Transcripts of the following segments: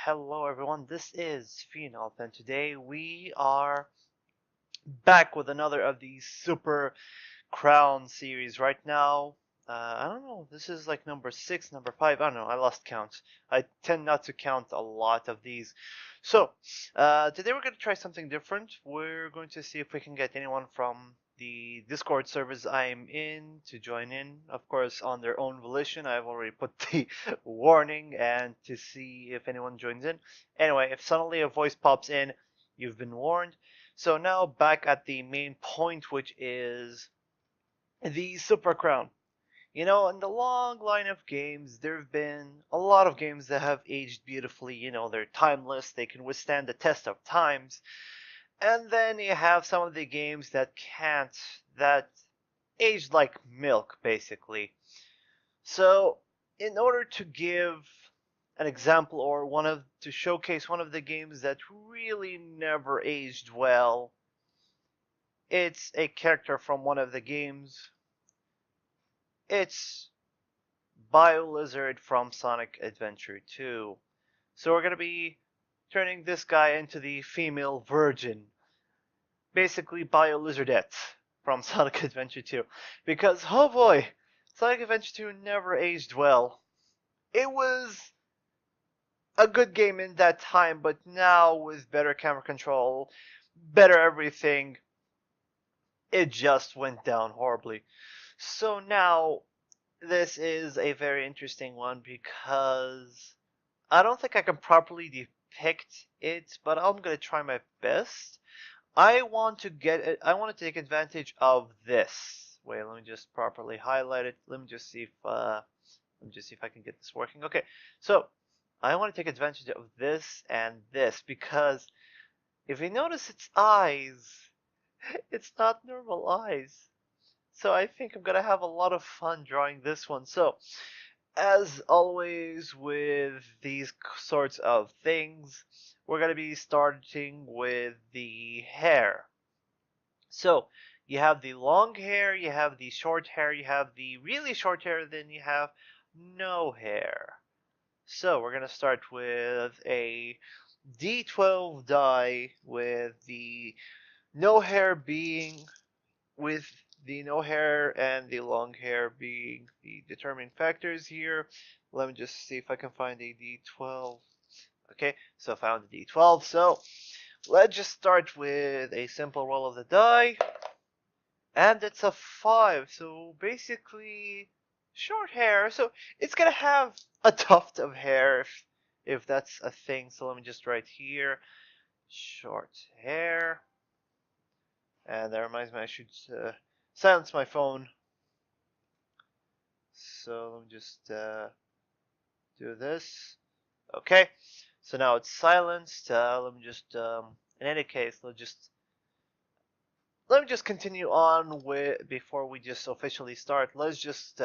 Hello everyone, this is Phoenolf, and today we are back with another of these Super Crown series. Right now, I don't know, this is like number 6, number 5, I don't know, I lost count. I tend not to count a lot of these. So, today we're going to try something different. We're going to see if we can get anyone from the Discord servers I'm in to join in, of course, on their own volition. I've already put the warning and to see if anyone joins in. Anyway, if suddenly a voice pops in, you've been warned. So now back at the main point, which is the Super Crown. You know, in the long line of games, there have been a lot of games that have aged beautifully. You know, they're timeless, they can withstand the test of times. And then you have some of the games that can't, that aged like milk, basically. So, in order to give an example or to showcase one of the games that really never aged well, it's a character from one of the games. It's Biolizard from Sonic Adventure 2. So we're going to be turning this guy into the female virgin. Basically Biolizardette from Sonic Adventure 2. Because, oh boy, Sonic Adventure 2 never aged well. It was a good game in that time, but now with better camera control, better everything, it just went down horribly. So now, this is a very interesting one because I don't think I can properly depict it, but I'm gonna try my best. I want to take advantage of this. Wait, let me just properly highlight it. Let me just see if I can get this working. Okay, so I want to take advantage of this and this because if you notice its eyes, it's not normal eyes. So I think I'm gonna have a lot of fun drawing this one. So, as always with these sorts of things, we're gonna be starting with the hair. So, you have the long hair, you have the short hair, you have the really short hair, then you have no hair. So, we're gonna start with a D12 die with the no hair being with the no hair and the long hair being the determining factors here. Let me just see if I can find a D12. Okay, so I found a D12. So let's just start with a simple roll of the die. And it's a 5. So basically, short hair. So it's going to have a tuft of hair if that's a thing. So let me just write here short hair. And that reminds me, I should silence my phone. So let me just do this. Okay, so now it's silenced. Let me just, in any case, let me just continue on with before we just officially start. Let's just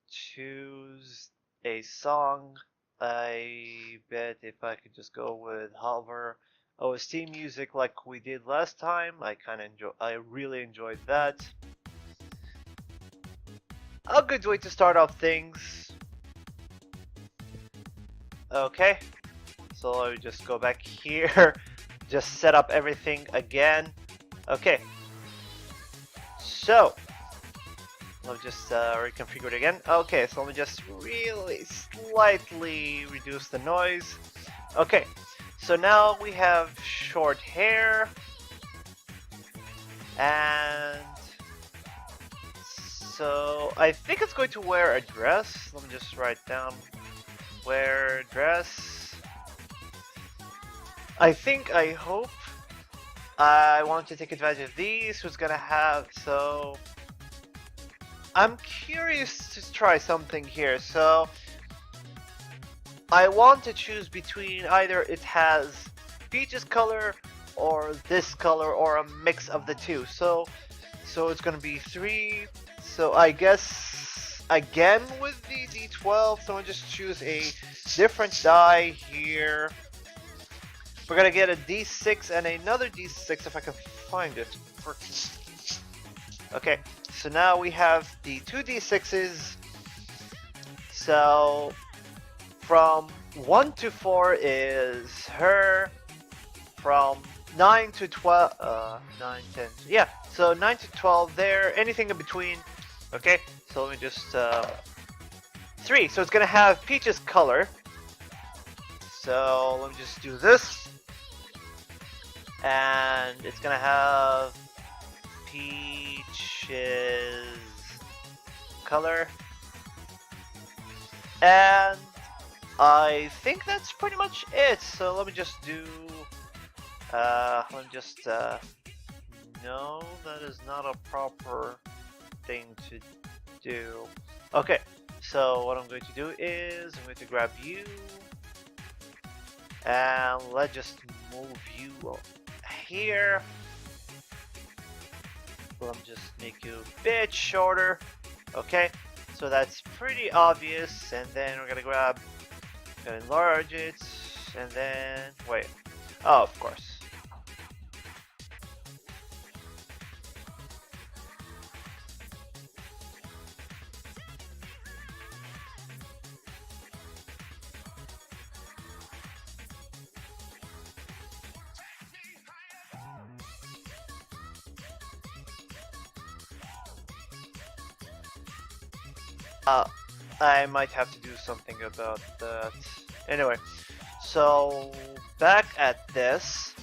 choose a song. I bet if I could just go with Hover OST music like we did last time, I really enjoyed that. A good way to start off things. Okay, so let me just go back here, just set up everything again. Okay, so let me just reconfigure it again. Okay, so let me just really slightly reduce the noise. Okay, so now we have short hair, and so I think it's going to wear a dress. Let me just write down wear dress. I hope. I want to take advantage of these. Who's gonna have, so I'm curious to try something here. So I want to choose between either it has Peach's color or this color or a mix of the two. So it's gonna be 3. So I guess again with the D12, so I'll just choose a different die here. We're gonna get a D6 and another D6 if I can find it. Okay, so now we have the 2 D6s. So from 1 to 4 is her. From 9 to 12, 9, 10, yeah, so 9 to 12 there, anything in between. Okay, so let me just, 3, so it's gonna have Peach's color. So let me just do this. And it's gonna have Peach's color. And I think that's pretty much it. So let me just do, let me just, no, that is not a proper thing to do. Okay, so what I'm going to do is I'm going to grab you and let's just move you here. Let me just make you a bit shorter. Okay, so that's pretty obvious. And then we're gonna grab, enlarge it, and then wait. Oh, of course. I might have to do something about that. Anyway, so back at this.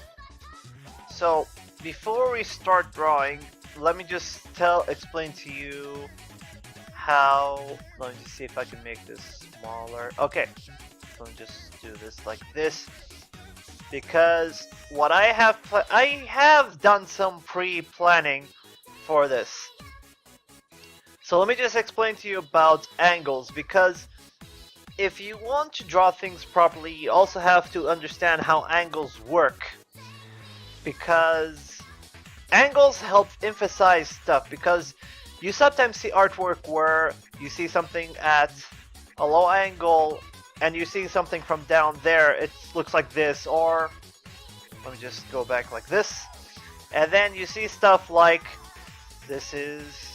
So before we start drawing, let me just explain to you how. Let me just see if I can make this smaller. Okay, so let me just do this like this, because what I have done some pre-planning for this. So let me just explain to you about angles, because if you want to draw things properly, you also have to understand how angles work. Because angles help emphasize stuff, because you sometimes see artwork where you see something at a low angle and you see something from down there, it looks like this, or let me just go back like this. And then you see stuff like this is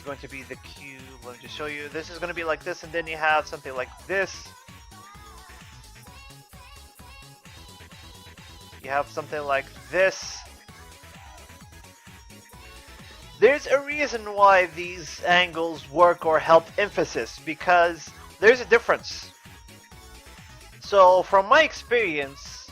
going to be the cube. Let me just show you. This is going to be like this, and then you have something like this. You have something like this. There's a reason why these angles work or help emphasis, because there's a difference. So from my experience,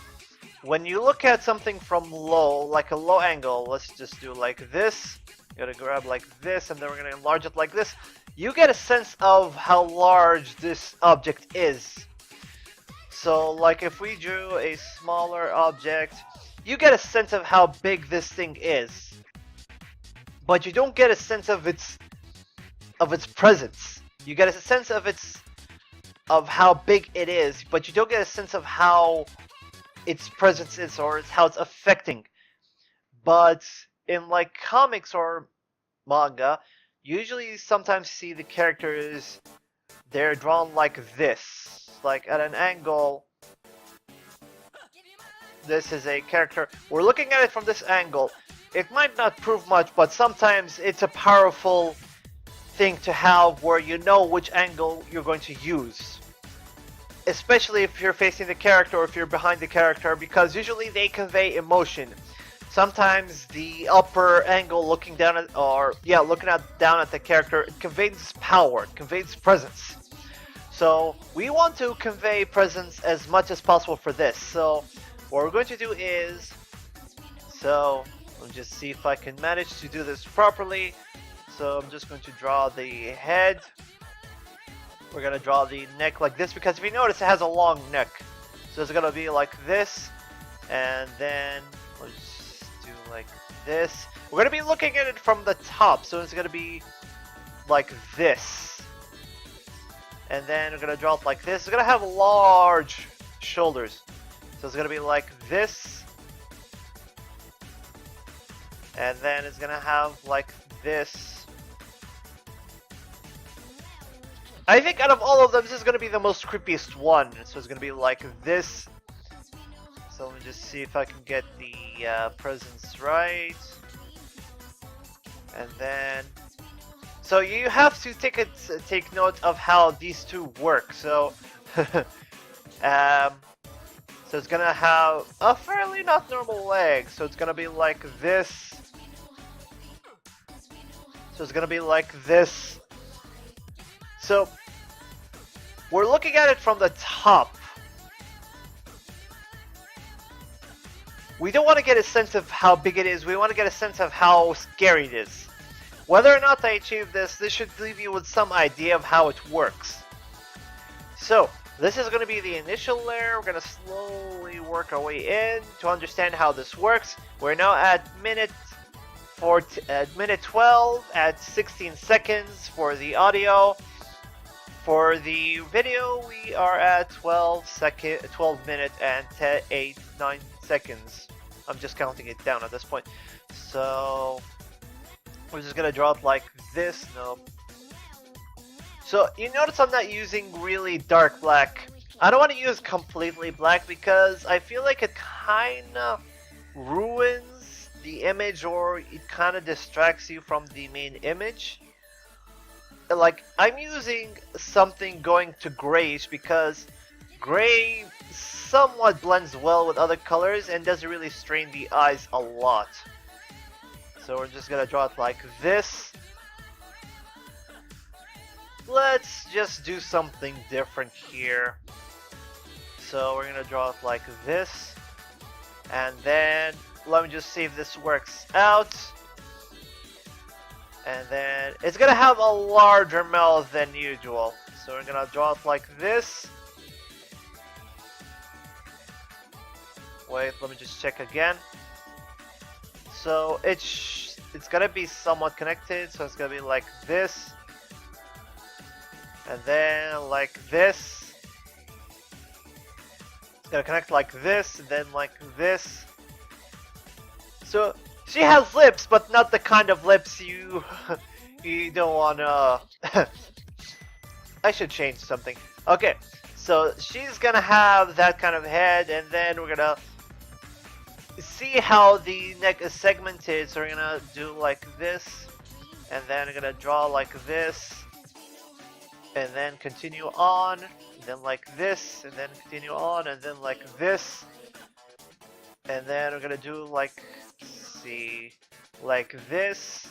when you look at something from low, like a low angle, let's just do like this. You're gonna grab like this, and then we're gonna enlarge it like this. You get a sense of how large this object is. So like if we drew a smaller object, you get a sense of how big this thing is. But you don't get a sense of its presence. You get a sense of how big it is, but you don't get a sense of how its presence is, or how it's affecting. But in like comics or manga, usually sometimes see the characters, they're drawn like this, like at an angle. This is a character, we're looking at it from this angle. It might not prove much, but sometimes it's a powerful thing to have, where you know which angle you're going to use. Especially if you're facing the character or if you're behind the character, because usually they convey emotion. Sometimes the upper angle, looking down at, down at the character, it conveys power, it conveys presence. So we want to convey presence as much as possible for this. So what we're going to do is, let me just see if I can manage to do this properly. So I'm just going to draw the head. We're going to draw the neck like this, because if you notice, it has a long neck. So it's going to be like this, and then let's just do like this. We're going to be looking at it from the top, so it's going to be like this. And then we're going to draw it like this. It's going to have large shoulders. So it's going to be like this. And then it's going to have like this. I think out of all of them, this is going to be the most creepiest one. So it's going to be like this. So let me just see if I can get the presence right. And then, so you have to take note of how these two work. So Um, so it's gonna have a fairly not normal leg. So it's gonna be like this. So it's gonna be like this. So we're looking at it from the top. We don't want to get a sense of how big it is. We want to get a sense of how scary it is. Whether or not I achieve this, this should leave you with some idea of how it works. So, this is going to be the initial layer. We're going to slowly work our way in to understand how this works. We're now at minute 12 at 16 seconds for the audio. For the video, we are at 12 minutes and 9 seconds. I'm just counting it down at this point. So we're just gonna draw it like this. No. So you notice I'm not using really dark black. I don't want to use completely black because I feel like it kind of ruins the image, or it kind of distracts you from the main image. Like, I'm using something going to grayish because gray somewhat blends well with other colors and doesn't really strain the eyes a lot. So we're just gonna draw it like this. Let's just do something different here. So we're gonna draw it like this. And then let me just see if this works out. And then it's gonna have a larger mouth than usual. So we're gonna draw it like this. Wait, let me just check again. So it's gonna be somewhat connected. So it's gonna be like this. And then like this. It's gonna connect like this, and then like this. So she has lips, but not the kind of lips you don't wanna. I should change something. Okay, so she's gonna have that kind of head, and then we're gonna see how the neck is segmented. So we're gonna do like this, and then we're gonna draw like this, and then continue on, and then like this, and then continue on, and then like this, and then we're gonna do like. See, like this.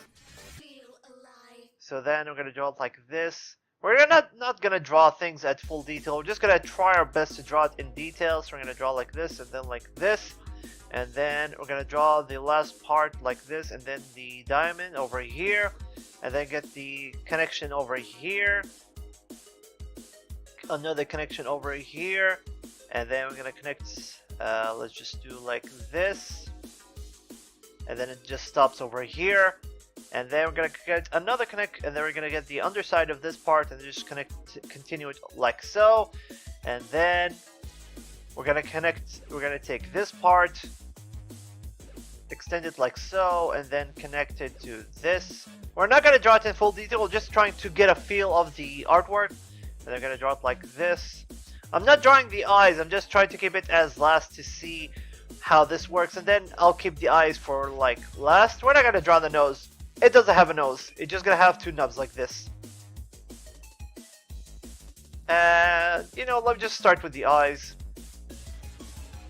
So then we're gonna draw it like this. We're not gonna draw things at full detail. We're just gonna try our best to draw it in detail. So we're gonna draw like this, and then like this, and then we're gonna draw the last part like this, and then the diamond over here, and then get the connection over here, another connection over here, and then we're gonna connect. Let's just do like this. And then it just stops over here, and then we're gonna get another connect, and then we're gonna get the underside of this part and just continue it like so, and then we're gonna take this part, extend it like so, and then connect it to this. We're not gonna draw it in full detail, we're just trying to get a feel of the artwork, and they're gonna draw it like this. I'm not drawing the eyes, I'm just trying to keep it as last to see how this works, and then I'll keep the eyes for like last. We're not gonna draw the nose. It doesn't have a nose. It's just gonna have two knobs like this. And you know, let me just start with the eyes.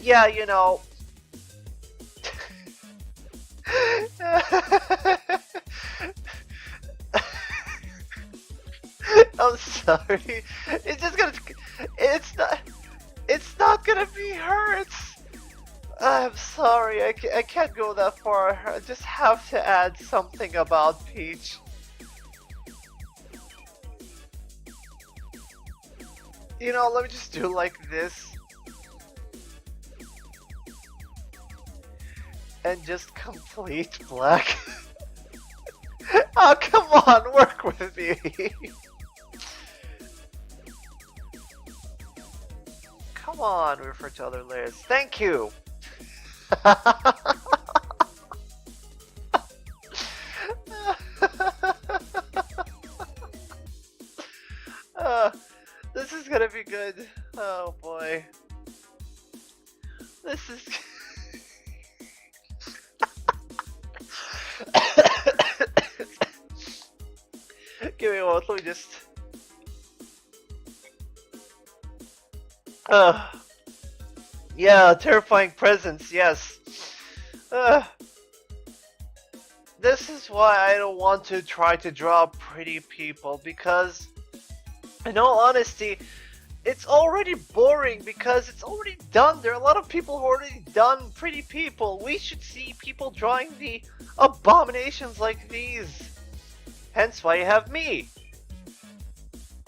Yeah, you know. I'm sorry. It's just gonna. It's not gonna be her. I'm sorry, I can't go that far. I just have to add something about Peach. You know, let me just do like this. And just complete black. Oh, come on, work with me. Come on, refer to other layers. Thank you. This is gonna be good. Oh boy. This is. Give me a moment, let me just. Uh, yeah, terrifying presence, yes. Uh, this is why I don't want to try to draw pretty people, because, in all honesty, it's already boring because it's already done. There are a lot of people who already done pretty people. We should see people drawing the abominations like these. Hence why you have me.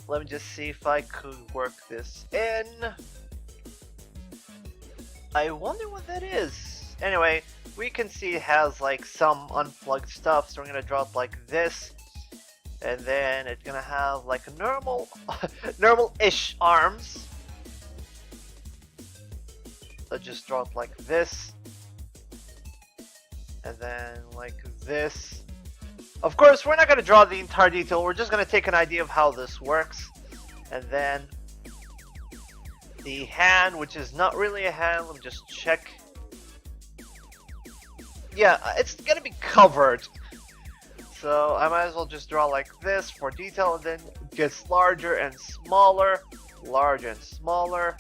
Let me just see if I could work this in. I wonder what that is. Anyway, we can see it has like some unplugged stuff, so we're gonna draw it like this. And then it's gonna have like a normal, normal-ish arms. Let's just draw it like this. And then like this. Of course, we're not gonna draw the entire detail, we're just gonna take an idea of how this works. And then the hand, which is not really a hand, let me just check. Yeah, it's gonna be covered. So I might as well just draw like this for detail, and then it gets larger and smaller, larger and smaller.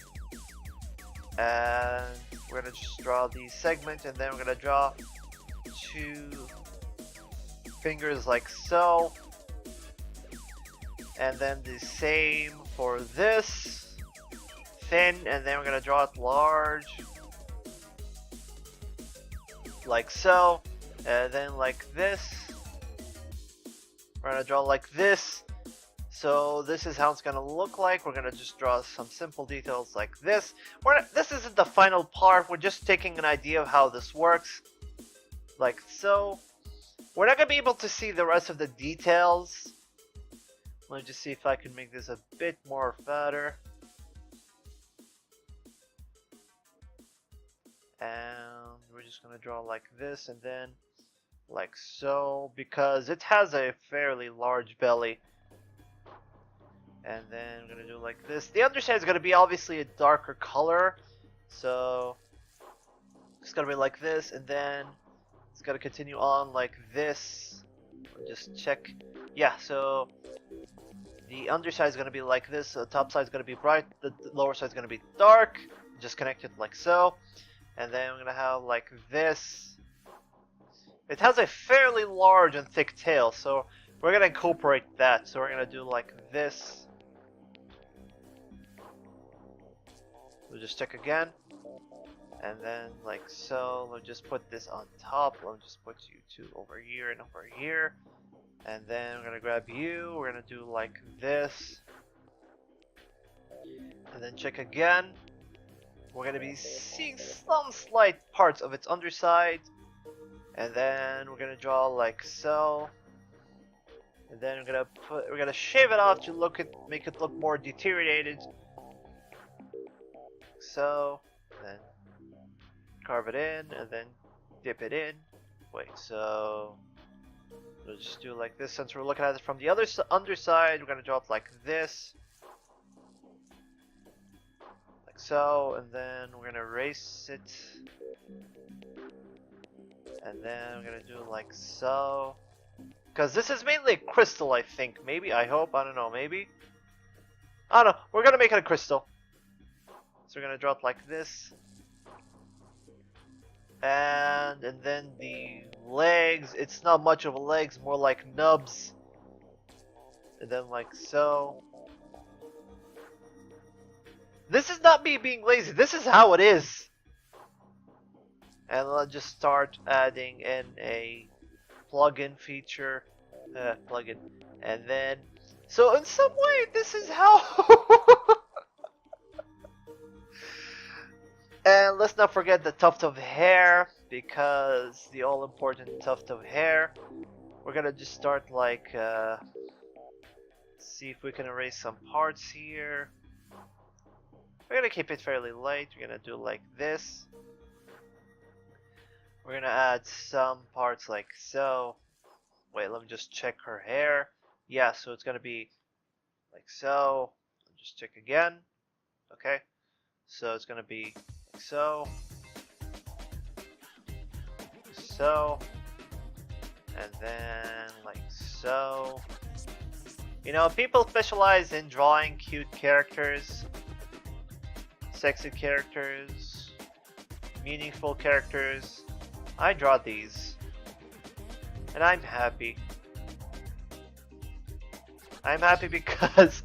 And we're gonna just draw the segment, and then we're gonna draw 2 fingers like so. And then the same for this, thin, and then we're gonna draw it large, like so. And then like this. We're gonna draw like this. So this is how it's gonna look like. We're gonna just draw some simple details like this. This isn't the final part. We're just taking an idea of how this works. Like so. We're not gonna be able to see the rest of the details. Let me just see if I can make this a bit more fatter. And we're just gonna draw like this, and then like so, because it has a fairly large belly. And then I'm gonna do like this. The underside is gonna be obviously a darker color, so it's gonna be like this, and then it's gonna continue on like this. Just check. Yeah, so the underside is gonna be like this. The top side is gonna be bright. The lower side is gonna be dark. Just connect it like so, and then I'm gonna have like this. It has a fairly large and thick tail, so we're gonna incorporate that. So we're gonna do like this. We'll just check again. And then like so. We'll just put this on top. We'll just put you 2 over here and over here. And then we're gonna grab you. We're gonna do like this. And then check again. We're gonna be seeing some slight parts of its underside. And then we're gonna draw like so. And then we're gonna shave it off to make it look more deteriorated. So, then carve it in, and then dip it in. Wait, so we'll just do like this. Since we're looking at it from the underside, we're gonna draw it like this, like so, and then we're gonna erase it. And then we're gonna do like so. Because this is mainly a crystal, I think. Maybe, I hope, I don't know, maybe. I don't know, we're gonna make it a crystal. So we're gonna draw it like this. And then the legs, it's not much of a legs, more like nubs. And then like so. This is not me being lazy, this is how it is. And let's just start adding in a plugin feature. Plugin. And then, so in some way, this is how. And let's not forget the tuft of hair, because the all important tuft of hair. We're gonna just start like, see if we can erase some parts here. We're gonna keep it fairly light. We're gonna do like this. We're gonna add some parts like so. Wait, let me just check her hair. Yeah, so it's gonna be like so. Just check again. Okay. So it's gonna be like so. So. And then like so. You know, people specialize in drawing cute characters. sexy characters, meaningful characters. I draw these, and I'm happy. I'm happy because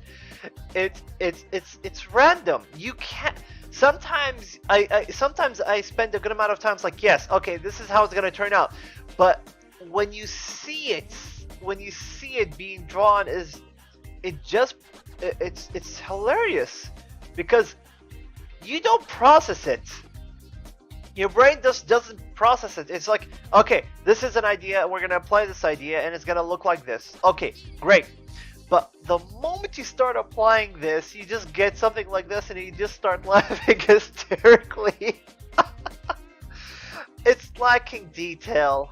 it's random. You can't. Sometimes I spend a good amount of time like, yes, okay, this is how it's gonna turn out. But when you see it being drawn, it's hilarious because you don't process it. Your brain just doesn't process it. It's like, okay, this is an idea, we're gonna apply this idea, and it's gonna look like this. Okay, great. But the moment you start applying this, you just get something like this and you just start laughing hysterically. It's lacking detail.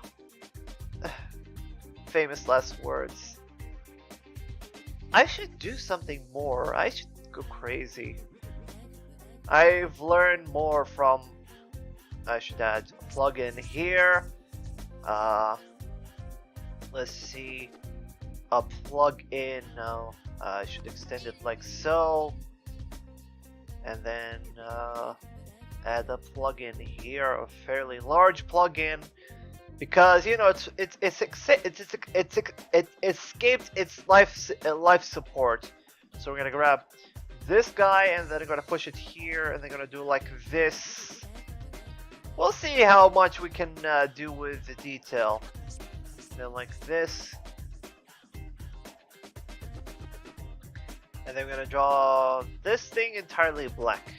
Famous last words. I should do something more. I should go crazy. I've learned more from... I should add a plugin here. Let's see. A plug-in. No, I should extend it like so, and then add a plug-in here, a fairly large plug-in, because you know it escaped its life support. So we're gonna grab this guy, and then I'm gonna push it here, and they're gonna do like this. We'll see how much we can do with the detail. Then like this. And then we're gonna draw this thing entirely black.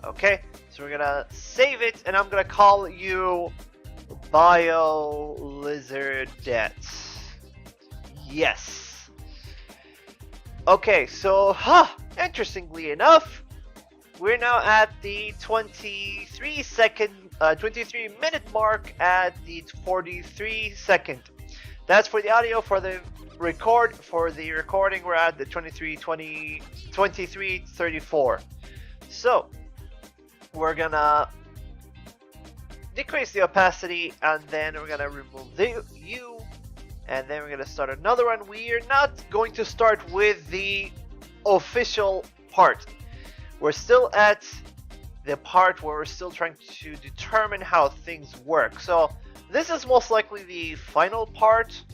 Okay, so we're gonna save it, and I'm gonna call you Biolizardette. Yes. Okay, so, interestingly enough, we're now at the 23 minute mark at the 43 second. That's for the audio. For the recording, we're at the 23:34. So we're gonna decrease the opacity, and then we're gonna remove the U, and then we're gonna start another one. We're not going to start with the official part. We're still at the part where we're still trying to determine how things work. So this is most likely the final part.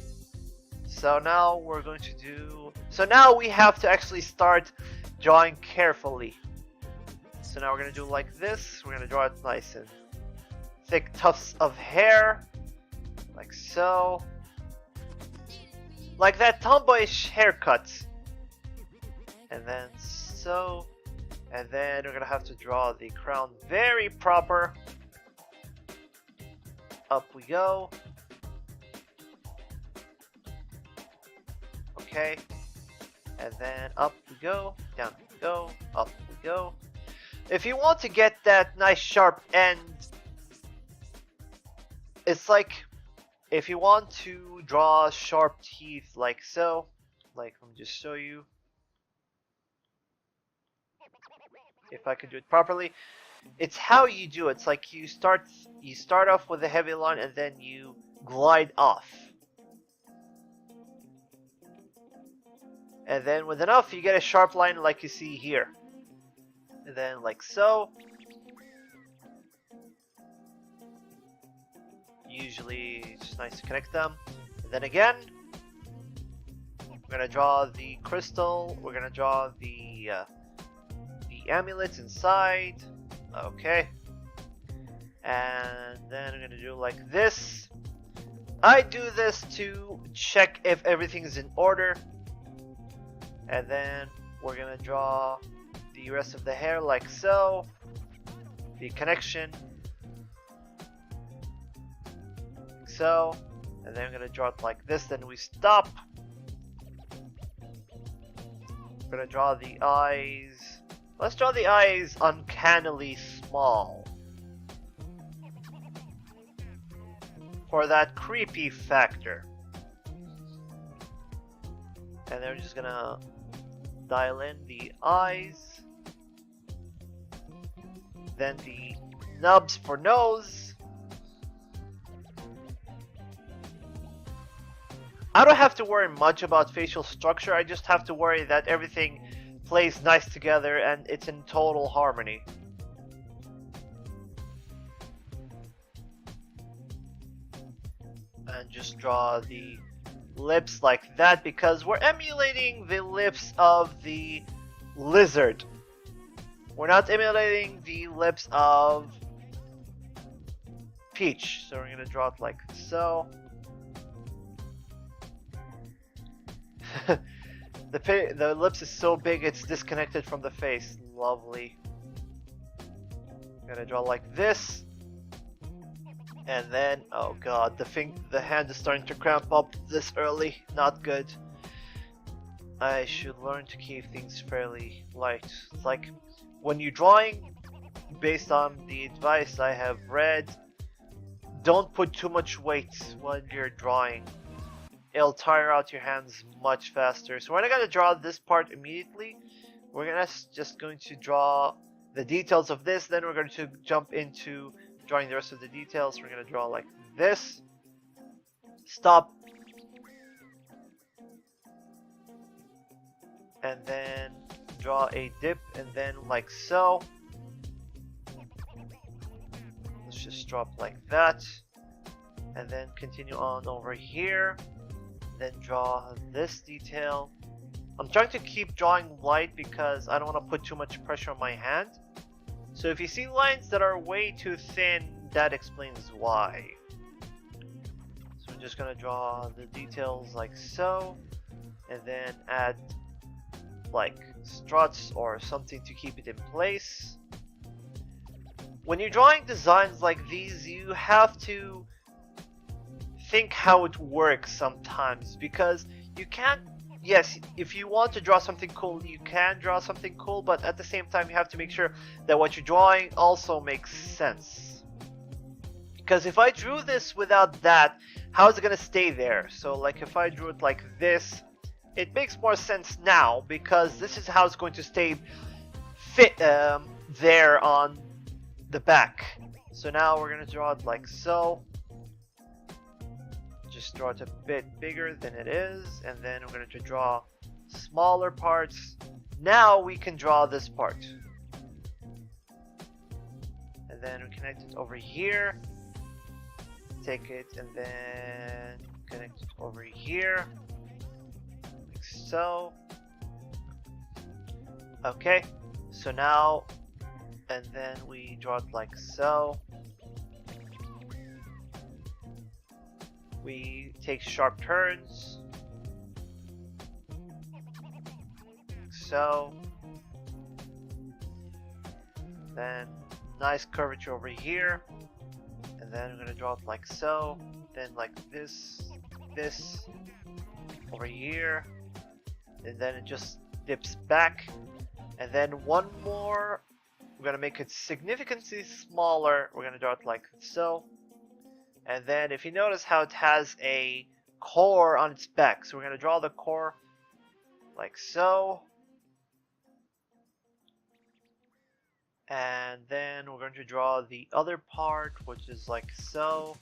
So now we're going to do... So now we have to actually start drawing carefully. So now we're going to do like this. We're going to draw it nice and thick tufts of hair. Like so. Like that tomboyish haircut. And then so. And then we're going to have to draw the crown very proper. Up we go. Okay, and then up we go, down we go, up we go. If you want to get that nice sharp end, it's like if you want to draw sharp teeth like so, like let me just show you. If I can do it properly, it's how you do it. It's like you start off with a heavy line and then you glide off. And then with enough, you get a sharp line like you see here. And then like so. Usually it's just nice to connect them. And then again, we're gonna draw the crystal. We're gonna draw the amulets inside. Okay. And then I'm gonna do like this. I do this to check if everything is in order. And then we're gonna draw the rest of the hair like so. The connection. Like so. And then I'm gonna draw it like this, then we stop. We're gonna draw the eyes. Let's draw the eyes uncannily small. For that creepy factor. And then we're just gonna dial in the eyes, then the nubs for nose. I don't have to worry much about facial structure. I just have to worry that everything plays nice together and it's in total harmony. And just draw the lips like that because we're emulating the lips of the lizard. We're not emulating the lips of Peach. So we're gonna draw it like so. The lips is so big it's disconnected from the face. Lovely. Gonna draw like this. And then, oh god, the hand is starting to cramp up this early. Not good. I should learn to keep things fairly light. It's like when you're drawing, based on the advice I have read, don't put too much weight when you're drawing. It'll tire out your hands much faster. So we're not gonna draw this part immediately. We're just going to draw the details of this. Then we're going to jump into drawing the rest of the details. We're gonna draw like this. Stop. And then draw a dip, and then like so. Let's just drop like that. And then continue on over here. Then draw this detail. I'm trying to keep drawing light because I don't want to put too much pressure on my hand. So if you see lines that are way too thin, that explains why. So I'm just gonna draw the details like so, and then add like struts or something to keep it in place. When you're drawing designs like these, you have to think how it works sometimes, because you can't, yes, if you want to draw something cool, you can draw something cool, but at the same time you have to make sure that what you're drawing also makes sense. Because if I drew this without that, how is it going to stay there? So like if I drew it like this, it makes more sense now because this is how it's going to stay fit there on the back. So now we're going to draw it like so. Just draw it a bit bigger than it is, and then we're going to draw smaller parts. Now we can draw this part. And then we connect it over here. Take it and then connect it over here. Like so. Okay, so now, and then we draw it like so. We take sharp turns, like so. Then nice curvature over here, and then I'm gonna draw it like so. Then like this, over here, and then it just dips back. And then one more. We're gonna make it significantly smaller. We're gonna draw it like so. And then if you notice how it has a core on its back, so we're going to draw the core like so. And then we're going to draw the other part, which is like so.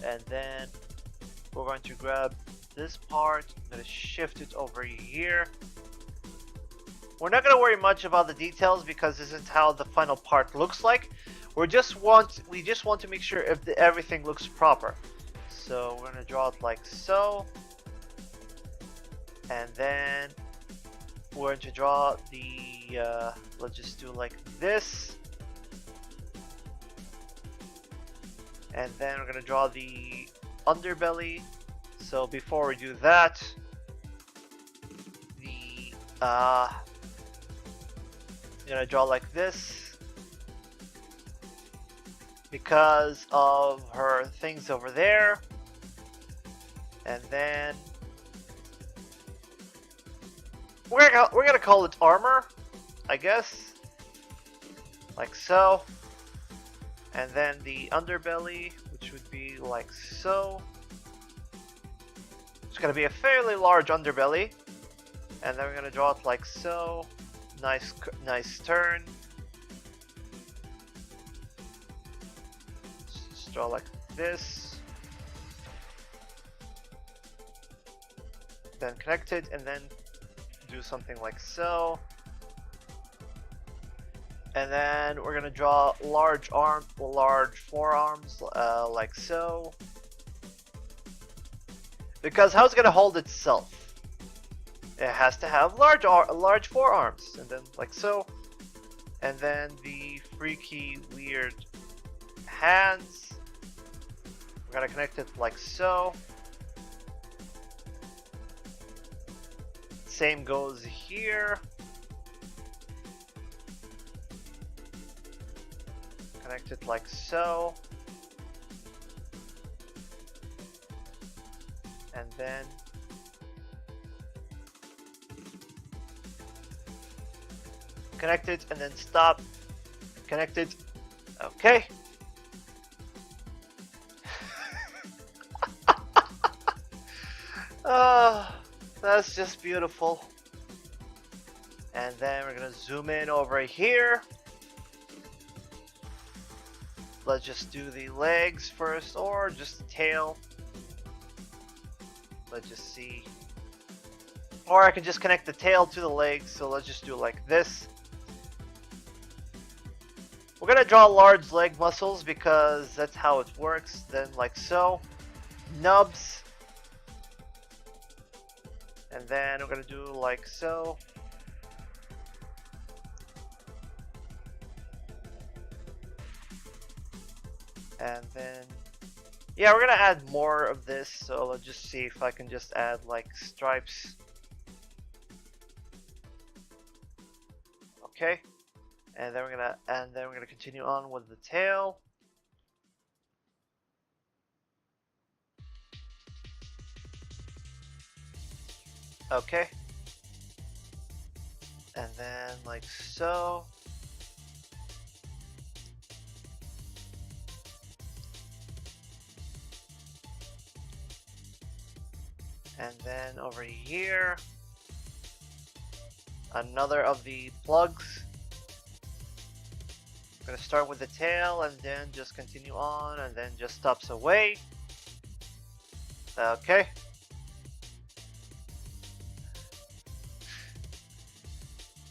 And then we're going to grab this part, I'm going to shift it over here. We're not going to worry much about the details because this is how the final part looks like. We just want to make sure if everything looks proper. So we're going to draw it like so. And then we're going to draw the, let's just do like this. And then we're going to draw the underbelly. So before we do that, I'm gonna draw like this because of her things over there, and then we're gonna call it armor, I guess, like so. And then the underbelly, which would be like so. It's gonna be a fairly large underbelly, and then we're gonna draw it like so. Nice turn. Just draw like this. then connect it, and then do something like so. And then we're gonna draw large forearms, like so. Because how's it gonna hold itself? It has to have large forearms, and then like so. And then the freaky weird hands. We're gonna connect it like so. Same goes here. Connect it like so. And then connect it and then stop. Connect it. Okay. Oh, that's just beautiful. And then we're gonna zoom in over here. Let's just do the legs first, or just the tail. Let's just see. Or I can just connect the tail to the legs, so let's just do it like this. We're gonna draw large leg muscles because that's how it works. Then like so. Nubs. And then we're gonna do like so. And then, yeah, we're gonna add more of this, so let's just see if I can just add like stripes. Okay, and then we're gonna continue on with the tail. Okay, and then like so. And then over here, another of the plugs. I'm gonna start with the tail and then just continue on and then just stops away. Okay.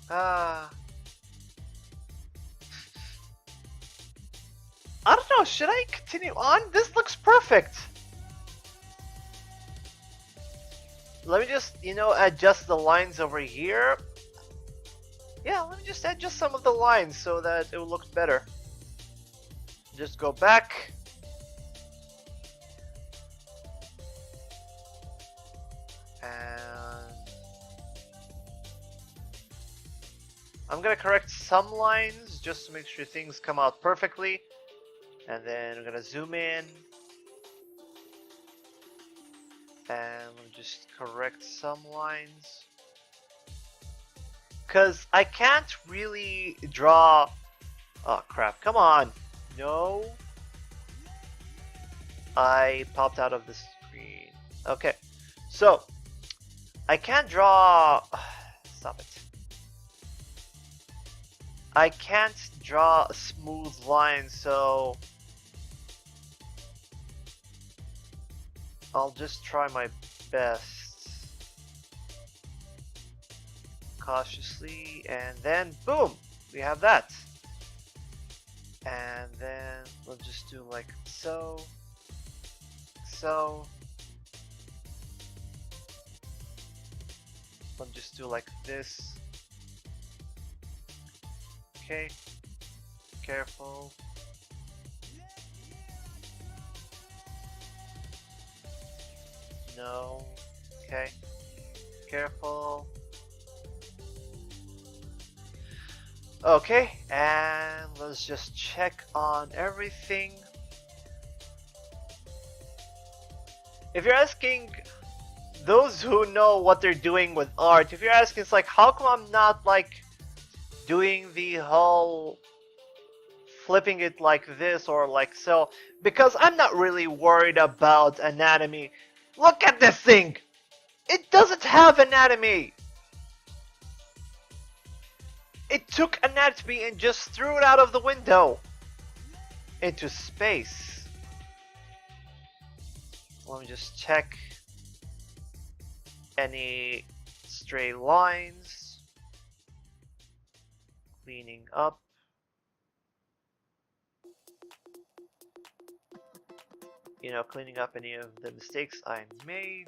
I don't know, should I continue on? This looks perfect. Let me just, adjust the lines over here. Yeah, let me just adjust some of the lines so that it will look better. Just go back. And I'm gonna correct some lines just to make sure things come out perfectly. And then I'm gonna zoom in. And we'll just correct some lines. Because I can't really draw... Oh crap, come on! No! I popped out of the screen. Okay, so I can't draw... Stop it. I can't draw a smooth line, so... I'll just try my best. Cautiously, and then boom! We have that. And then we'll just do like so. So. We'll just do like this. Okay. Careful. No. Okay. Careful. Okay, and let's just check on everything. If you're asking those who know what they're doing with art, if you're asking, it's like, how come I'm not like doing the whole flipping it like this or like so? Because I'm not really worried about anatomy. Look at this thing! It doesn't have anatomy! It took anatomy and just threw it out of the window into space. Let me just check. any stray lines, cleaning up. You know, cleaning up any of the mistakes I made.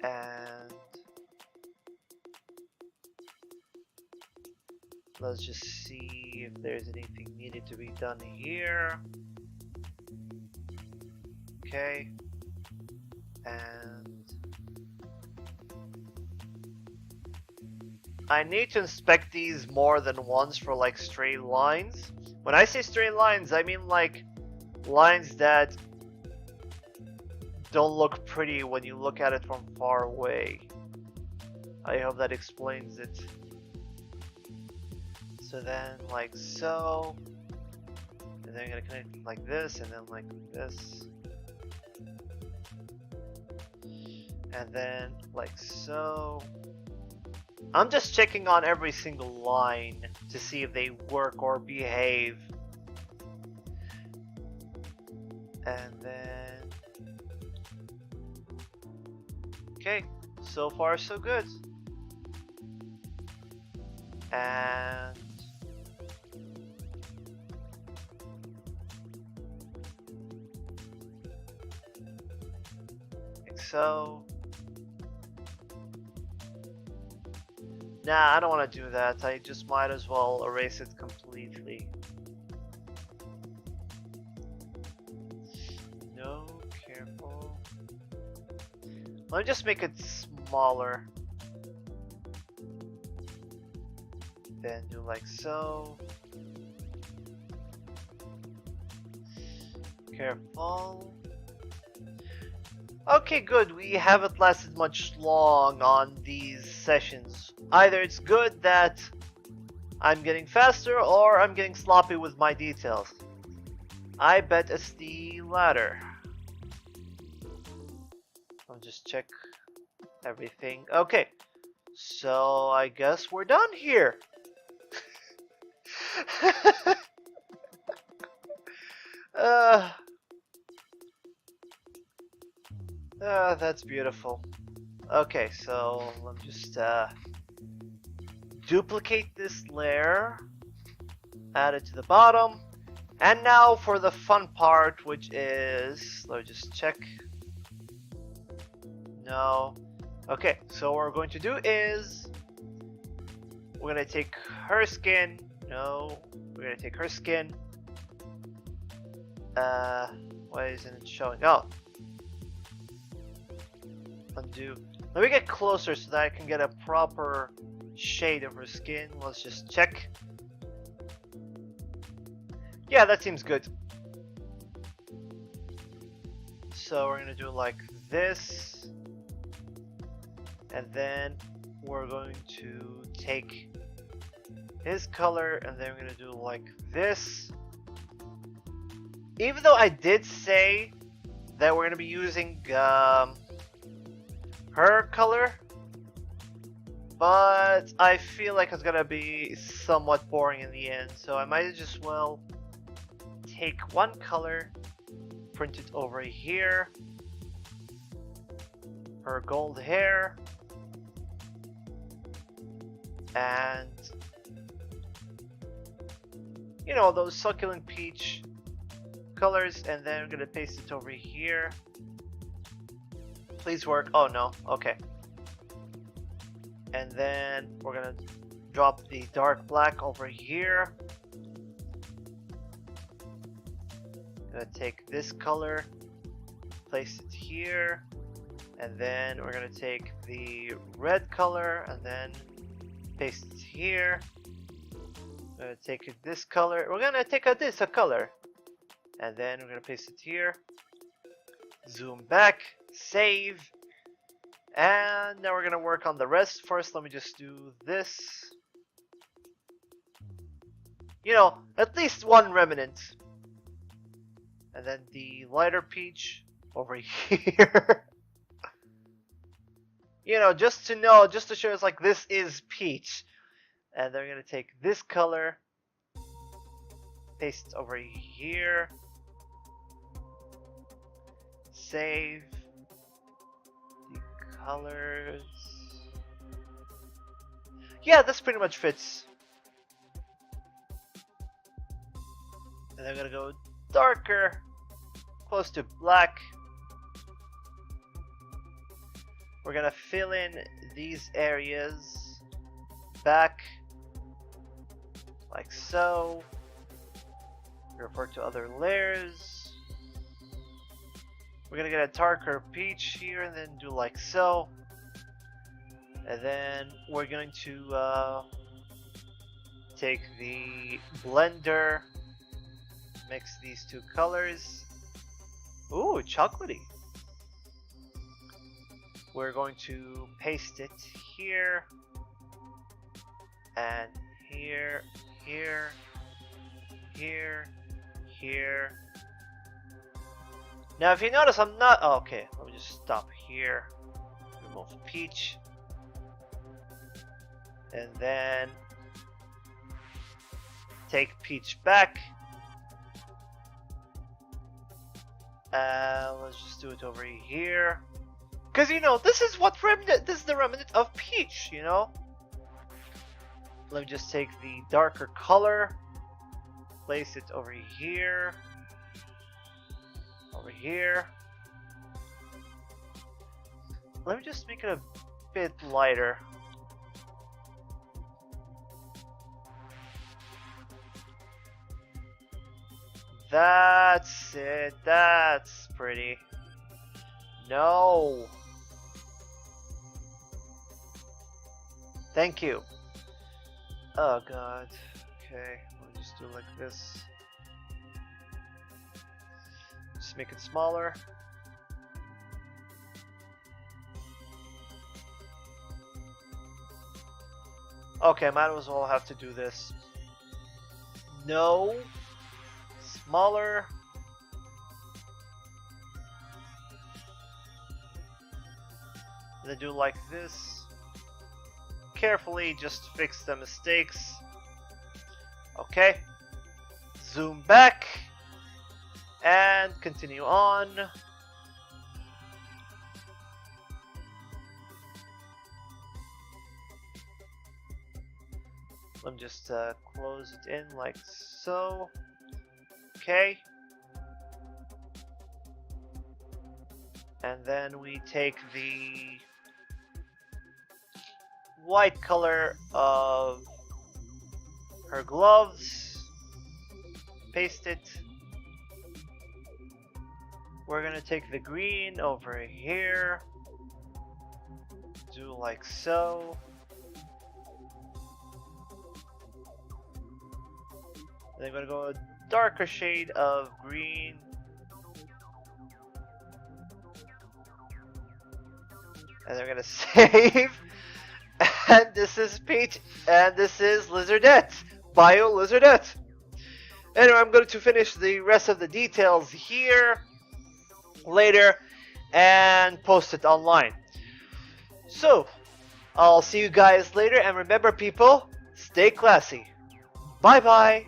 And let's just see if there's anything needed to be done here. Okay. And I need to inspect these more than once for like stray lines. When I say stray lines, I mean like lines that don't look pretty when you look at it from far away. I hope that explains it. So then like so, and then I'm gonna connect like this, and then like this, and then like so. I'm just checking on every single line to see if they work or behave. And then... okay, so far so good. And... like so. Nah, I don't want to do that. I just might as well erase it completely. No, careful. Let me just make it smaller. Then do like so. Careful. Okay, good. We haven't lasted much long on these sessions. Either it's good that I'm getting faster or I'm getting sloppy with my details. I bet it's the latter. I'll just check everything. Okay, so I guess we're done here. That's beautiful. Okay, so let me just duplicate this layer, add it to the bottom, and now for the fun part, which is, let me just check. No. Okay, so what we're going to do is we're going to take her skin. No, we're going to take her skin. Why isn't it showing? Oh. Undo. Let me get closer so that I can get a proper shade of her skin. Let's just check. Yeah, that seems good. So we're gonna do like this, and then we're going to take his color, and then we're gonna do like this. Even though I did say that we're gonna be using her color, but I feel like it's gonna be somewhat boring in the end, so I might just well take one color, print it over here, her gold hair, and you know, those succulent peach colors, and then I'm gonna paste it over here. Please work. Oh no, okay. And then we're gonna drop the dark black over here. Gonna take this color, place it here, and then we're gonna take the red color and then paste it here. We're gonna take this color. We're gonna take this color, and then we're gonna paste it here. Zoom back, save, and now we're gonna work on the rest. First, let me just do this. You know, at least one remnant. And then the lighter peach over here. You know, just to show us like this is peach. And then we're gonna take this color, paste it over here, save, colors. Yeah, this pretty much fits. And I'm gonna go darker, close to black. We're gonna fill in these areas back, like so. Refer to other layers. We're gonna get a darker peach here and then do like so. And then we're going to take the blender, mix these two colors. Ooh, chocolatey. We're going to paste it here and here, here, here, here. Now if you notice I'm not, oh, okay, let me just stop here. Remove peach. And then take peach back. Let's just do it over here. Cause you know, this is what remnant, this is the remnant of peach, you know? Let me just take the darker color, place it over here, over here. Let me just make it a bit lighter. That's it, that's pretty. No. Thank you. Oh god. Okay, let me just do like this. Just make it smaller. Okay, might as well have to do this. No. Smaller. And then do like this. Carefully just fix the mistakes. Okay. Zoom back. And continue on. Let me just close it in like so. Okay. And then we take the white color of her gloves, paste it. We're gonna take the green over here, do like so. Then I'm gonna go a darker shade of green. And they're gonna save. And this is Pete, and this is Lizardette, Biolizardette. Anyway, I'm going to finish the rest of the details here later and post it online. So, I'll see you guys later, and remember people, stay classy. Bye bye.